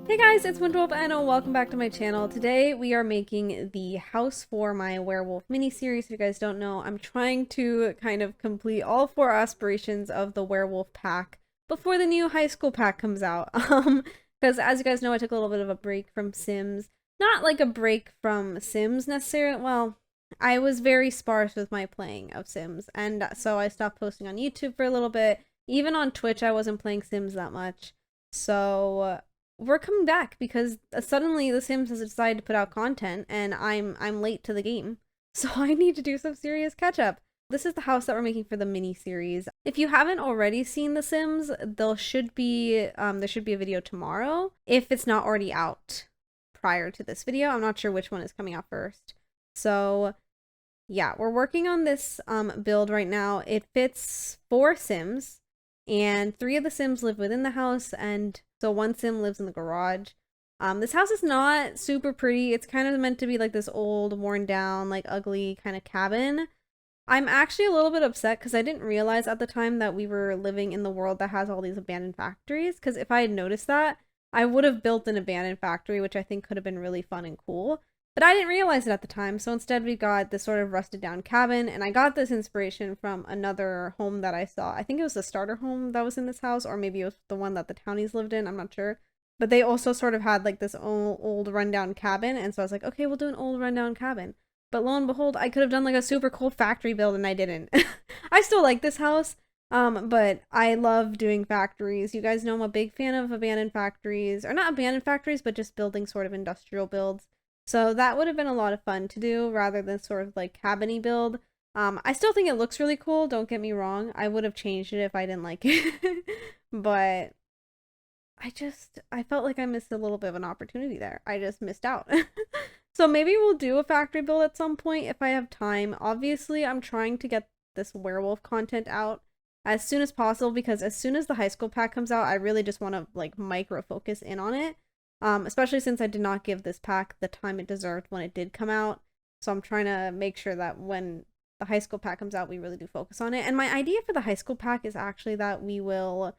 Hey guys, it's Werewolf and welcome back to my channel. Today we are making the house for my werewolf mini-series. If you guys don't know, I'm trying to kind of complete all 4 aspirations of the werewolf pack before the new high school pack comes out. Because as you guys know, I took a little bit of a break from Sims. Not like a break from Sims necessarily. Well, I was very sparse with my playing of Sims, and so I stopped posting on YouTube for a little bit. Even on Twitch, I wasn't playing Sims that much. So we're coming back because suddenly The Sims has decided to put out content and I'm late to the game. So I need to do some serious catch up. This is the house that we're making for the mini series. If you haven't already seen The Sims, there should be a video tomorrow if it's not already out prior to this video. I'm not sure which one is coming out first. So yeah, we're working on this build right now. It fits 4 Sims, and 3 of the Sims live within the house, and so 1 Sim lives in the garage. This house is not super pretty. It's kind of meant to be like this old, worn down, like ugly kind of cabin. I'm actually a little bit upset because I didn't realize at the time that we were living in the world that has all these abandoned factories, because if I had noticed that, I would have built an abandoned factory, which I think could have been really fun and cool. But I didn't realize it at the time, so instead we got this sort of rusted down cabin, and I got this inspiration from another home that I saw. I think it was the starter home that was in this house, or maybe it was the one that the townies lived in, I'm not sure. But they also sort of had like this old rundown cabin, and so I was like, okay, we'll do an old rundown cabin. But lo and behold, I could have done like a super cool factory build, and I didn't. I still like this house, but I love doing factories. You guys know I'm a big fan of abandoned factories, or not abandoned factories, but just building sort of industrial builds. So that would have been a lot of fun to do rather than sort of like cabin-y build. I still think it looks really cool, don't get me wrong. I would have changed it if I didn't like it. But I felt like I missed a little bit of an opportunity there. I just missed out. So maybe we'll do a factory build at some point if I have time. Obviously, I'm trying to get this werewolf content out as soon as possible because as soon as the high school pack comes out, I really just want to like micro focus in on it. Especially since I did not give this pack the time it deserved when it did come out. So I'm trying to make sure that when the high school pack comes out, we really do focus on it. And my idea for the high school pack is actually that we will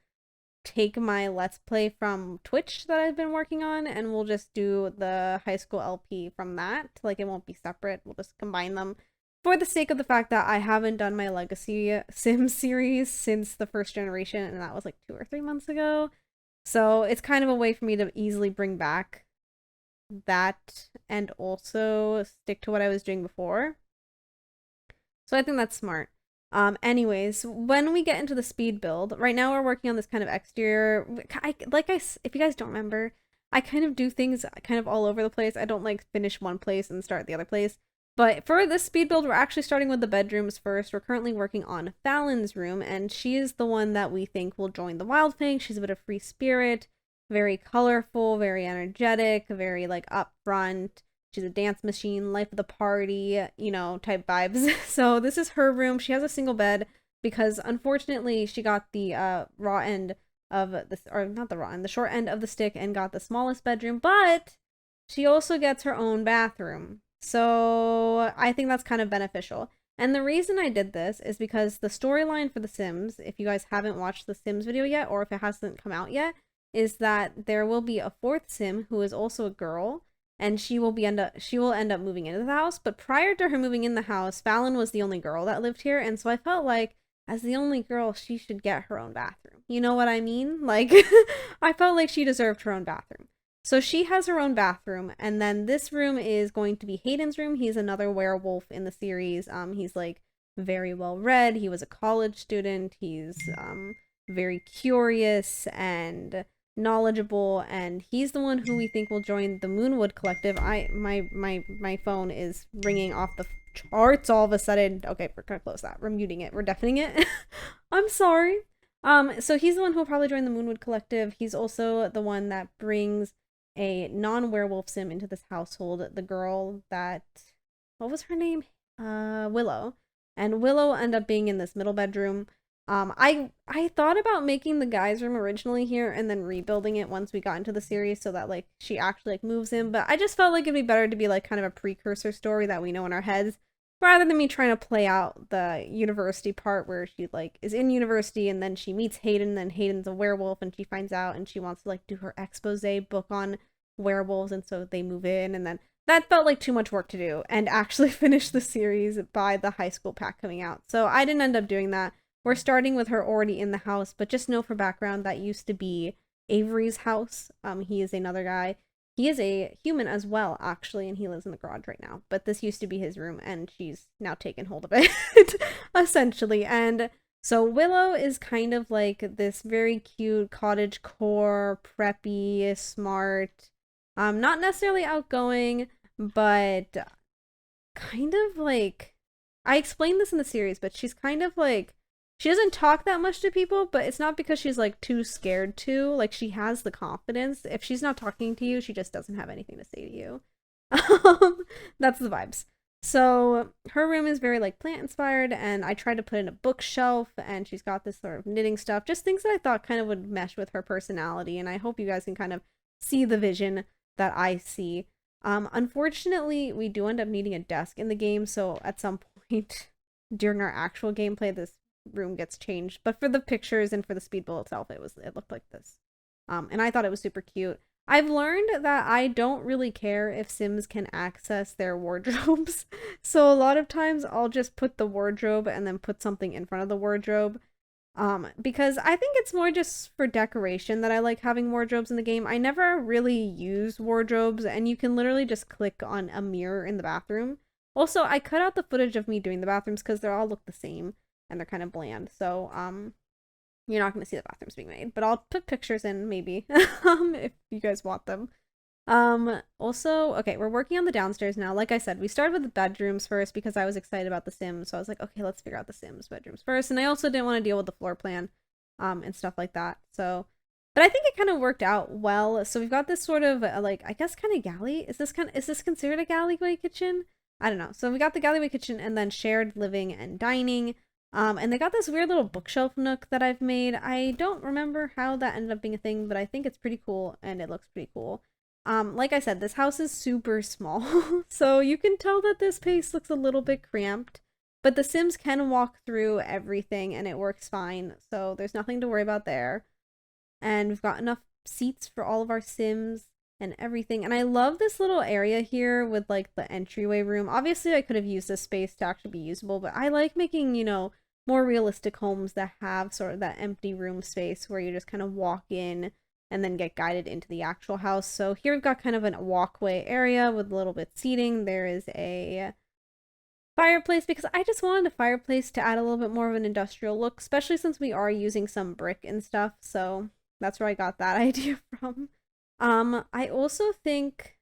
take my Let's Play from Twitch that I've been working on, and we'll just do the high school LP from that. Like, it won't be separate. We'll just combine them for the sake of the fact that I haven't done my Legacy Sims series since the first generation, and that was like 2 or 3 months ago. So it's kind of a way for me to easily bring back that and also stick to what I was doing before. So I think that's smart. Anyways, when we get into the speed build, right now we're working on this kind of exterior. If you guys don't remember, I kind of do things kind of all over the place. I don't like finish one place and start the other place. But for this speed build, we're actually starting with the bedrooms first. We're currently working on Fallon's room, and she is the one that we think will join the Wild Thing. She's a bit of free spirit, very colorful, very energetic, very like upfront. She's a dance machine, life of the party, you know, type vibes. So this is her room. She has a single bed because unfortunately she got the raw end of this, or not the raw end, the short end of the stick and got the smallest bedroom, but she also gets her own bathroom. So I think that's kind of beneficial. And the reason I did this is because the storyline for The Sims, if you guys haven't watched the Sims video yet, or if it hasn't come out yet, is that there will be a 4th Sim who is also a girl, and she will end up moving into the house. But prior to her moving in the house, Fallon was the only girl that lived here, and so I felt like as the only girl, she should get her own bathroom. You know what I mean? Like, I felt like she deserved her own bathroom. So she has her own bathroom, and then this room is going to be Hayden's room. He's another werewolf in the series. He's like very well read. He was a college student. He's very curious and knowledgeable, and he's the one who we think will join the Moonwood Collective. My phone is ringing off the charts all of a sudden. Okay, we're gonna close that. We're muting it. We're deafening it. I'm sorry. So he's the one who will probably join the Moonwood Collective. He's also the one that brings a non-werewolf sim into this household, the girl that, what was her name? Willow. And Willow ended up being in this middle bedroom. I thought about making the guy's room originally here and then rebuilding it once we got into the series so that like she actually like moves in, but I just felt like it'd be better to be like kind of a precursor story that we know in our heads. rather than me trying to play out the university part where she like is in university and then she meets Hayden, and then Hayden's a werewolf and she finds out and she wants to like do her expose book on werewolves, and so they move in, and then that felt like too much work to do and actually finish the series by the high school pack coming out. So I didn't end up doing that. We're starting with her already in the house, but just know for background that used to be Avery's house. He is another guy. He is a human as well, actually, and he lives in the garage right now. But this used to be his room, and she's now taken hold of it, essentially. And so Willow is kind of like this very cute cottage core, preppy, smart, not necessarily outgoing, but kind of like, I explained this in the series, but she's kind of like, she doesn't talk that much to people, but it's not because she's like too scared to. Like, she has the confidence. If she's not talking to you, she just doesn't have anything to say to you. That's the vibes. So her room is very like plant inspired, and I tried to put in a bookshelf, and she's got this sort of knitting stuff, just things that I thought kind of would mesh with her personality, and I hope you guys can kind of see the vision that I see. Unfortunately, we do end up needing a desk in the game, so at some point during our actual gameplay, this room gets changed. But for the pictures and for the speed build itself, it looked like this. And I thought it was super cute. I've learned that I don't really care if Sims can access their wardrobes. So a lot of times I'll just put the wardrobe and then put something in front of the wardrobe. Because I think it's more just for decoration that I like having wardrobes in the game. I never really use wardrobes, and you can literally just click on a mirror in the bathroom. Also, I cut out the footage of me doing the bathrooms because they all look the same and they're kind of bland. So, you're not going to see the bathrooms being made, but I'll put pictures in maybe if you guys want them. Also, okay, we're working on the downstairs now. Like I said, we started with the bedrooms first because I was excited about the Sims. So I was like, okay, let's figure out the Sims bedrooms first. And I also didn't want to deal with the floor plan, and stuff like that. So, but I think it kind of worked out well. So we've got this sort of like, I guess kind of galley. Is this considered a galleyway kitchen? I don't know. So we got the galleyway kitchen and then shared living and dining. And they got this weird little bookshelf nook that I've made. I don't remember how that ended up being a thing, but I think it's pretty cool and it looks pretty cool. Like I said, this house is super small, so you can tell that this space looks a little bit cramped, but the Sims can walk through everything and it works fine, so there's nothing to worry about there. And we've got enough seats for all of our Sims and everything. And I love this little area here with like the entryway room. Obviously, I could have used this space to actually be usable, but I like making, you know, more realistic homes that have sort of that empty room space where you just kind of walk in and then get guided into the actual house. So here we've got kind of a walkway area with a little bit seating. There is a fireplace because I just wanted a fireplace to add a little bit more of an industrial look, especially since we are using some brick and stuff. So that's where I got that idea from. I also think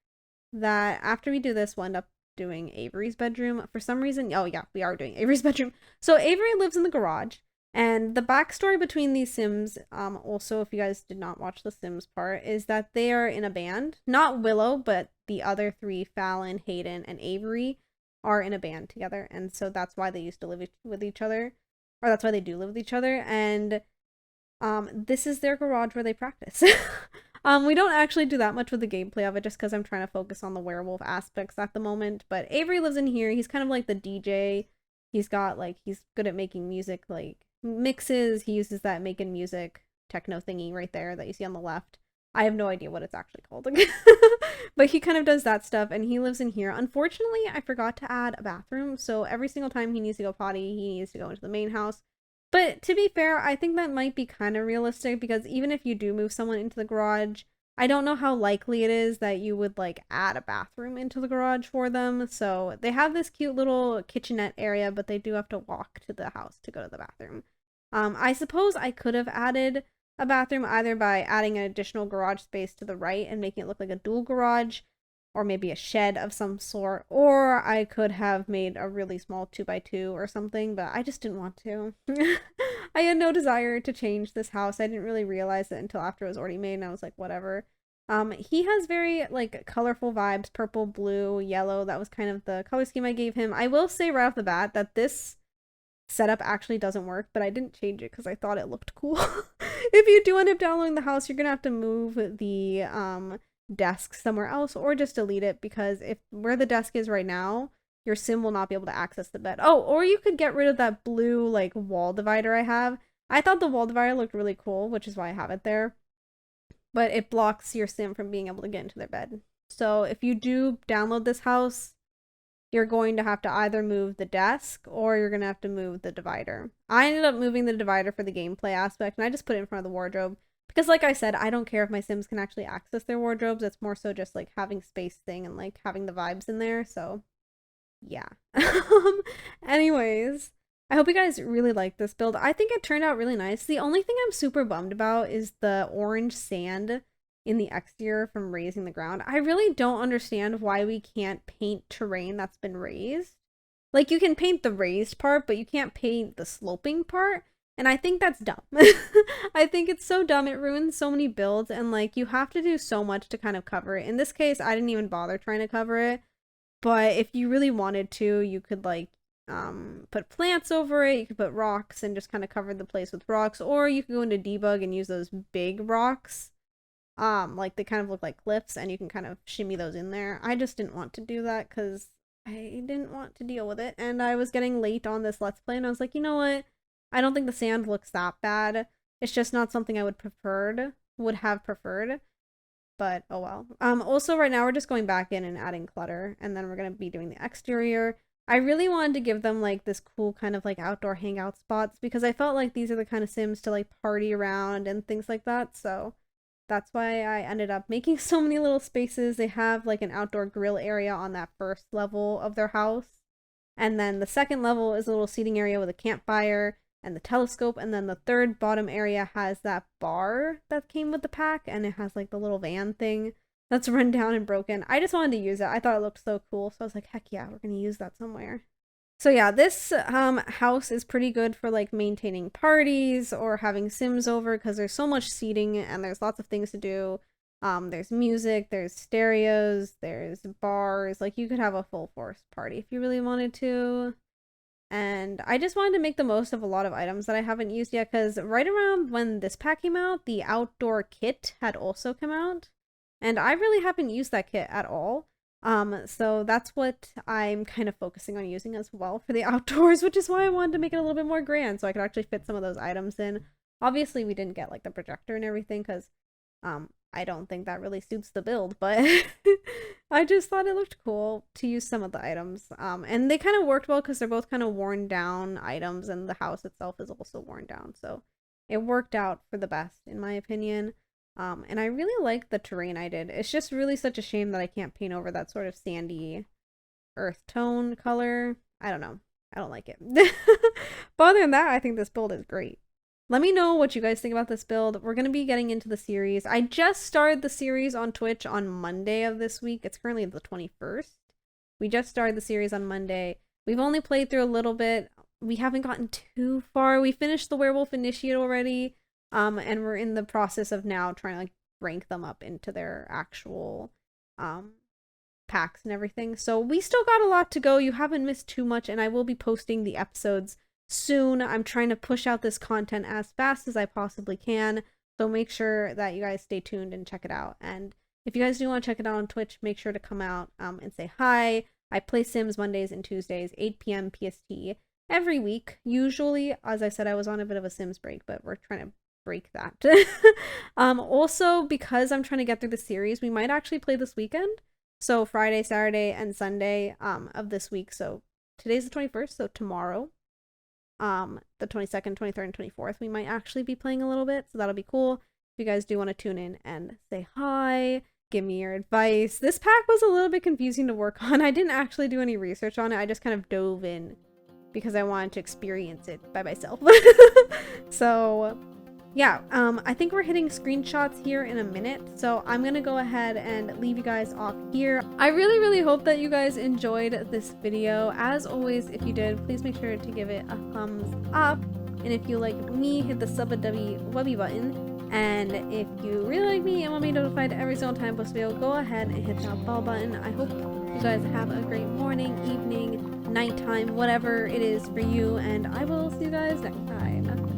that after we do this, we'll end up doing Avery's bedroom. For some reason, oh yeah, we are doing Avery's bedroom. So Avery lives in the garage. And the backstory between these Sims, also, if you guys did not watch the Sims part, is that they are in a band. Not Willow, but the other three, Fallon, Hayden, and Avery, are in a band together. And so that's why they used to live with each other. Or that's why they do live with each other. And this is their garage where they practice. We don't actually do that much with the gameplay of it just because I'm trying to focus on the werewolf aspects at the moment. But Avery lives in here. He's kind of like the DJ. He's good at making music, like mixes. He uses that making music techno thingy right there that you see on the left. I have no idea what it's actually called. But he kind of does that stuff, and he lives in here. Unfortunately, I forgot to add a bathroom, so every single time he needs to go potty, he needs to go into the main house. But to be fair, I think that might be kind of realistic because even if you do move someone into the garage, I don't know how likely it is that you would like add a bathroom into the garage for them. So they have this cute little kitchenette area, but they do have to walk to the house to go to the bathroom. I suppose I could have added a bathroom either by adding an additional garage space to the right and making it look like a dual garage, or maybe a shed of some sort, or I could have made a really small 2x2 or something, but I just didn't want to. I had no desire to change this house. I didn't really realize it until after it was already made, and I was like, whatever. He has very, like, colorful vibes, purple, blue, yellow. That was kind of the color scheme I gave him. I will say right off the bat that this setup actually doesn't work, but I didn't change it because I thought it looked cool. If you do end up downloading the house, you're gonna have to move the, desk somewhere else or just delete it, because if where the desk is right now, your sim will not be able to access the bed. Oh, or you could get rid of that blue like wall divider I have. I thought the wall divider looked really cool, which is why I have it there. But it blocks your sim from being able to get into their bed. So if you do download this house, you're going to have to either move the desk or you're going to have to move the divider. I ended up moving the divider for the gameplay aspect, and I just put it in front of the wardrobe. Because like I said, I don't care if my sims can actually access their wardrobes. It's more so just like having space thing and like having the vibes in there. So yeah. Anyways, I hope you guys really like this build. I think it turned out really nice. The only thing I'm super bummed about is the orange sand in the exterior from raising the ground. I really don't understand why we can't paint terrain that's been raised. Like, you can paint the raised part, but you can't paint the sloping part. And I think that's dumb. I think it's so dumb. It ruins so many builds, and like, you have to do so much to kind of cover it. In this case, I didn't even bother trying to cover it. But if you really wanted to, you could like put plants over it, you could put rocks and just kind of cover the place with rocks, or you could go into debug and use those big rocks. Like they kind of look like cliffs, and you can kind of shimmy those in there. I just didn't want to do that because I didn't want to deal with it, and I was getting late on this Let's Play, and I was like, you know what? I don't think the sand looks that bad. It's just not something I would have preferred. But oh well. Also right now we're just going back in and adding clutter, and then we're gonna be doing the exterior. I really wanted to give them like this cool kind of like outdoor hangout spots, because I felt like these are the kind of sims to like party around and things like that. So that's why I ended up making so many little spaces. They have like an outdoor grill area on that first level of their house. And then the second level is a little seating area with a campfire and the telescope, and then the third bottom area has that bar that came with the pack, and it has like the little van thing that's run down and broken. I just wanted to use it. I thought it looked so cool, so I was like, heck yeah, we're gonna use that somewhere. So yeah, this house is pretty good for like maintaining parties or having sims over, because there's so much seating and there's lots of things to do. There's music, there's stereos, there's bars. Like, you could have a full force party if you really wanted to. And I just wanted to make the most of a lot of items that I haven't used yet, because right around when this pack came out, the outdoor kit had also come out, and I really haven't used that kit at all. So that's what I'm kind of focusing on using as well for the outdoors, which is why I wanted to make it a little bit more grand so I could actually fit some of those items in. Obviously, we didn't get like the projector and everything, because I don't think that really suits the build, but I just thought it looked cool to use some of the items. And they kind of worked well because they're both kind of worn down items, and the house itself is also worn down. So it worked out for the best, in my opinion. And I really like the terrain I did. It's just really such a shame that I can't paint over that sort of sandy earth tone color. I don't know. I don't like it. But other than that, I think this build is great. Let me know what you guys think about this build. We're going to be getting into the series. I just started the series on Twitch on Monday of this week. It's currently the 21st. We just started the series on Monday. We've only played through a little bit. We haven't gotten too far. We finished the Werewolf Initiate already. And we're in the process of now trying to like rank them up into their actual packs and everything. So we still got a lot to go. You haven't missed too much, and I will be posting the episodes soon. I'm trying to push out this content as fast as I possibly can, so make sure that you guys stay tuned and check it out. And if you guys do want to check it out on Twitch, make sure to come out and say hi. I play Sims Mondays and Tuesdays, 8 PM PST, every week. Usually, as I said, I was on a bit of a Sims break, but we're trying to break that. Also, because I'm trying to get through the series, we might actually play this weekend. So Friday, Saturday, and Sunday of this week. So today's the 21st, so tomorrow, the 22nd, 23rd, and 24th, we might actually be playing a little bit, so that'll be cool. If you guys do want to tune in and say hi, give me your advice. This pack was a little bit confusing to work on. I didn't actually do any research on it. I just kind of dove in because I wanted to experience it by myself. So yeah, I think we're hitting screenshots here in a minute, so I'm gonna go ahead and leave you guys off here. I really hope that you guys enjoyed this video. As always, if you did, please make sure to give it a thumbs up, and if you like me, hit the sub-a-wubby button, and if you really like me and want me notified every single time I post a video, go ahead and hit that bell button. I hope you guys have a great morning, evening, nighttime, whatever it is for you, and I will see you guys next time.